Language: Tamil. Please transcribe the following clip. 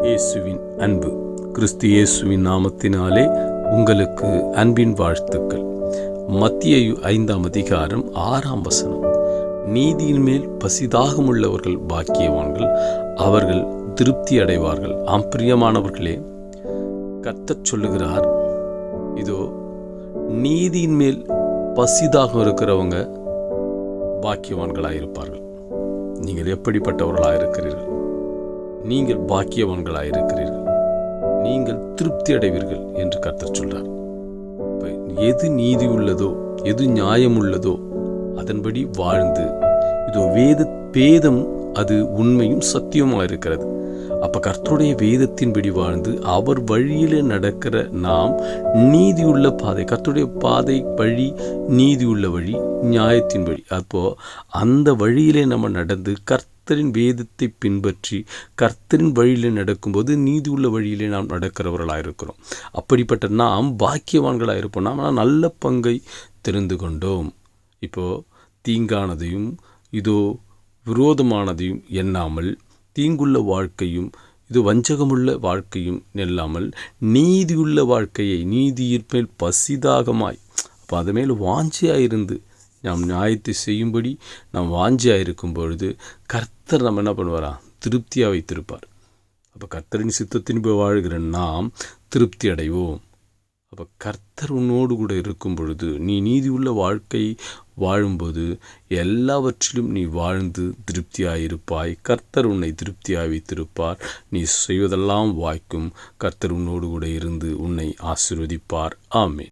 இயேசுவின் அன்பு. கிறிஸ்து இயேசுவின் நாமத்தினாலே உங்களுக்கு அன்பின் வாழ்த்துக்கள். மத்தேயு 5ஆம் அதிகாரம் 6ஆம் வசனம். நீதியின் மேல் பசிதாகமுள்ளவர்கள் பாக்கியவான்கள், அவர்கள் திருப்தி அடைவார்கள். பிரியமானவர்களே, கர்த்தர் சொல்லுகிறார், இதோ நீதியின் மேல் பசிதாகம் இருக்கிறவங்க பாக்கியவான்களாயிருப்பார்கள். நீங்கள் எப்படிப்பட்டவர்களாயிருக்கிறீர்கள்? நீங்கள் பாக்கியவான்களாயிருக்கிறீர்கள், நீங்கள் திருப்தி அடைவீர்கள் என்று கர்த்தர் சொல்றார். எது நீதி உள்ளதோ, எது நியாயம் உள்ளதோ அதன்படி வாழ்ந்து, இதோ வேதம் அது உண்மையும் சத்தியமாக இருக்கிறது. அப்ப கர்த்தருடைய வேதத்தின்படி வாழ்ந்து அவர் வழியிலே நடக்கிற நாம் நீதியுள்ள பாதை, கர்த்தருடைய பாதை வழி, நீதியுள்ள வழி, நியாயத்தின் வழி. அப்போ அந்த வழியிலே நம்ம நடந்து கர்த்தரின் வேதத்தை பின்பற்றி கர்த்தரின் வழியிலே நடக்கும்போது நீதியுள்ள வழியிலே நாம் நடக்கிறவர்களாயிருக்கிறோம். அப்படிப்பட்ட நாம் பாக்கியவான்களாயிருப்போம். நாம் நல்ல பங்கை தெரிந்து கொண்டோம். இப்போ தீங்கானதையும் இதோ விரோதமானதையும் எண்ணாமல், தீங்குள்ள வாழ்க்கையும் இது வஞ்சகமுள்ள வாழ்க்கையும் நெல்லாமல் நீதியுள்ள வாழ்க்கையை, நீதியின் மேல் பசிதாகமாய், அப்போ அது மேல் வாஞ்சியாயிருந்து நாம் நியாயத்தை செய்யும்படி நாம் வாஞ்சியாயிருக்கும் பொழுது கர்த்தர் நம்ம என்ன பண்ணுவாரா? திருப்தியாக வைத்திருப்பார். அப்போ கர்த்தரின் சித்தத்தின்படி வாழ்கிற நாம் திருப்தி அடைவோம். அப்போ கர்த்தர் உன்னோடு கூட இருக்கும் பொழுது, நீ நீதியுள்ள வாழ்க்கை வாழும்போது எல்லாவற்றிலும் நீ வாழ்ந்து திருப்தியாயிருப்பாய். கர்த்தர் உன்னை திருப்தியாக வைத்திருப்பார். நீ செய்வதெல்லாம் வாய்க்கும். கர்த்தர் உன்னோடு கூட இருந்து உன்னை ஆசீர்வதிப்பார். ஆமென்.